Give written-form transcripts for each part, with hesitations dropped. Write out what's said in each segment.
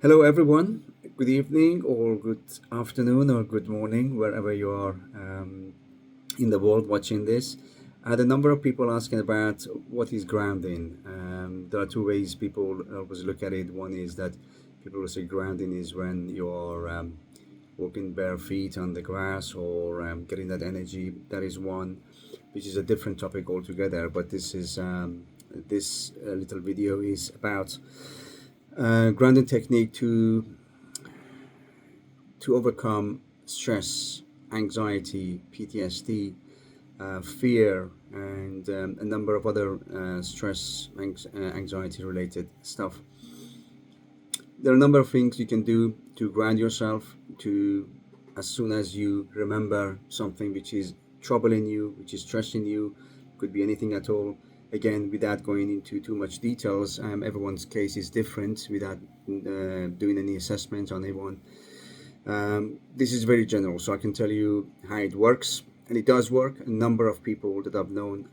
Hello, everyone. Good evening, or good afternoon, or good morning, wherever you are in the world watching this. I had a number of people asking about what is grounding. There are two ways people always look at it. One is that people will say grounding is when you are walking bare feet on the grass or getting that energy. That is one, which is a different topic altogether. But this little video is about grounding technique to overcome stress, anxiety, PTSD, fear, and a number of other stress, anxiety related stuff. There are a number of things you can do to ground yourself to as soon as you remember something which is troubling you, which is stressing you, could be anything at all. Again, without going into too much details, everyone's case is different without doing any assessment on everyone. This is very general, so I can tell you how it works, and it does work. A number of people that I've known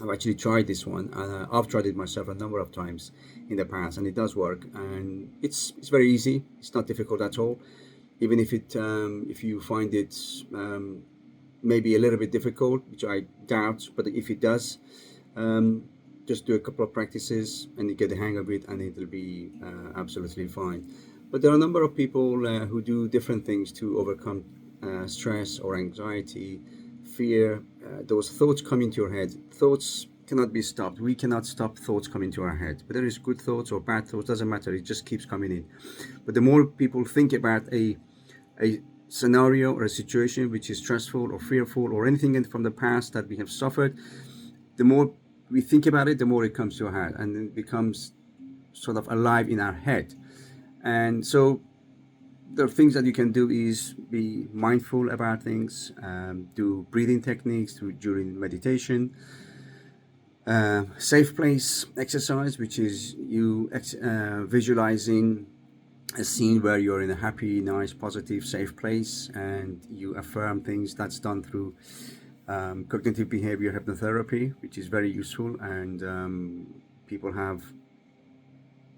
have actually tried this one. I've tried it myself a number of times in the past, and it does work. And it's very easy. It's not difficult at all. Even if you find it maybe a little bit difficult, which I doubt, but if it does, just do a couple of practices and you get the hang of it, and it'll be absolutely fine. But there are a number of people who do different things to overcome stress or anxiety, fear. Those thoughts come into your head. Thoughts cannot be stopped. We cannot stop thoughts coming to our head. Whether it's good thoughts or bad thoughts, doesn't matter. It just keeps coming in. But the more people think about a scenario or a situation which is stressful or fearful or anything from the past that we have suffered, the more we think about it, the more it comes to our head, and it becomes sort of alive in our head. And so the things that you can do is be mindful about things, do breathing techniques during meditation, safe place exercise, which is you visualizing a scene where you're in a happy, nice, positive, safe place, and you affirm things. That's done through cognitive behavior hypnotherapy, which is very useful, and people have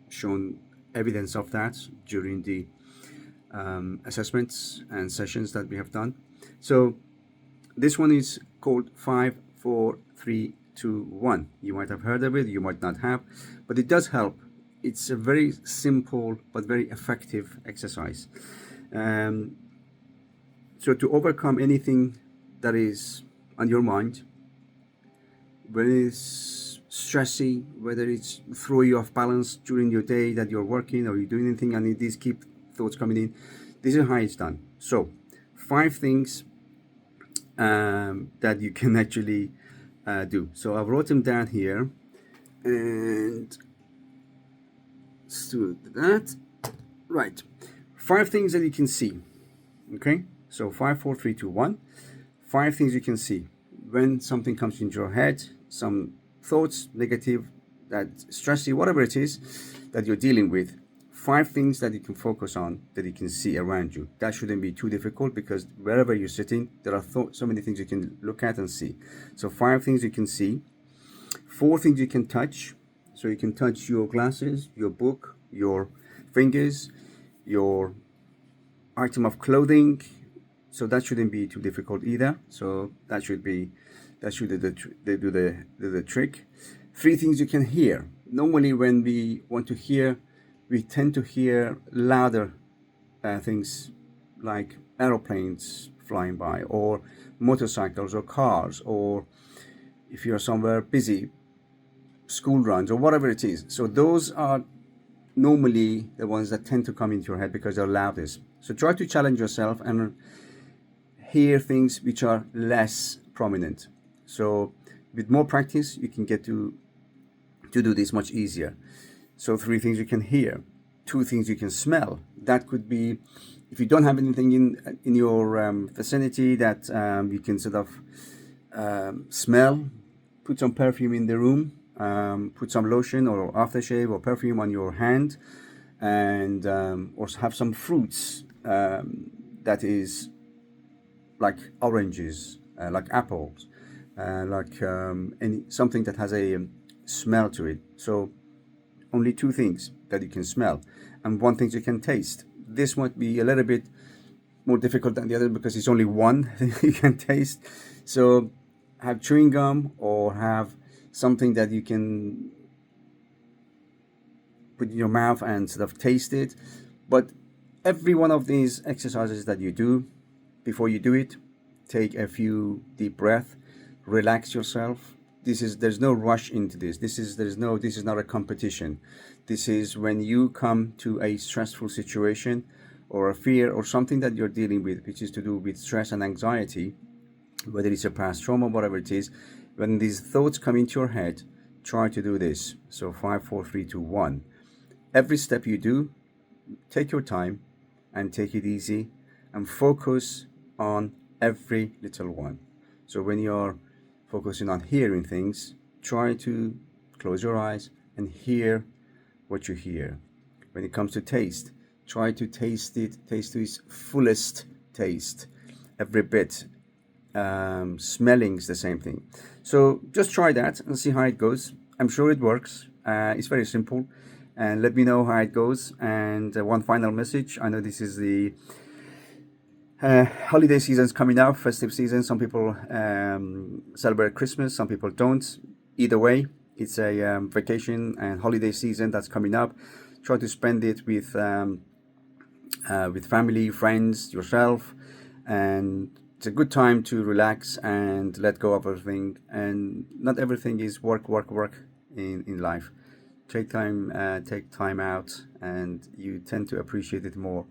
shown evidence of that during the assessments and sessions that we have done. So this one is called 5, 4, 3, 2, 1. You might have heard of it, you might not have, but it does help. It's a very simple but very effective exercise. So to overcome anything that is on your mind, whether it's stressy, whether it's throw you off balance during your day that you're working or you're doing anything and these keep thoughts coming in, this is how it's done. So 5 things that you can actually do. So I've wrote them down here, and let's do that. Right, 5 things that you can see. Okay, so 5, 4, 3, 2, 1. 5 things you can see when something comes into your head, some thoughts, negative, that stressy, whatever it is that you're dealing with. 5 things that you can focus on, that you can see around you. That shouldn't be too difficult, because wherever you're sitting, there are so many things you can look at and see. So 5 things you can see. 4 things you can touch. So you can touch your glasses, your book, your fingers, your item of clothing. So that shouldn't be too difficult either. So that should do the trick. 3 things you can hear. Normally when we want to hear, we tend to hear louder things like aeroplanes flying by, or motorcycles, or cars, or if you're somewhere busy, school runs, or whatever it is. So those are normally the ones that tend to come into your head because they're loudest. So try to challenge yourself and hear things which are less prominent. So with more practice, you can get to do this much easier. So 3 things you can hear. 2 things you can smell. That could be, if you don't have anything in your vicinity that you can sort of smell, put some perfume in the room, put some lotion or aftershave or perfume on your hand, and or have some fruits that is like oranges, like apples, like something that has a smell to it. So only two things that you can smell and one thing you can taste. This might be a little bit more difficult than the other because it's only one thing you can taste. So have chewing gum or have something that you can put in your mouth and sort of taste it. But every one of these exercises that you do, before you do it, take a few deep breaths, relax yourself. There's no rush into this. This is not a competition. This is when you come to a stressful situation or a fear or something that you're dealing with, which is to do with stress and anxiety, whether it's a past trauma, whatever it is. When these thoughts come into your head, try to do this. So 5, 4, 3, 2, 1. Every step you do, take your time and take it easy and focus on every little one. So when you're focusing on hearing things, try to close your eyes and hear what you hear. When it comes to taste, try to taste to its fullest taste, every bit. Smelling is the same thing. So just try that and see how it goes. I'm sure it works. It's very simple. And let me know how it goes. And one final message. I know this is the holiday season's coming up, festive season. Some people celebrate Christmas, some people don't. Either way, it's a vacation and holiday season that's coming up. Try to spend it with family, friends, yourself, and it's a good time to relax and let go of everything. And not everything is work, work, work in life. Take time out, and you tend to appreciate it more.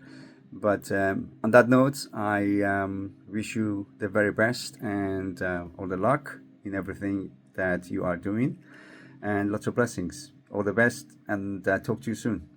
But on that note, I wish you the very best and all the luck in everything that you are doing, and lots of blessings. All the best, and talk to you soon.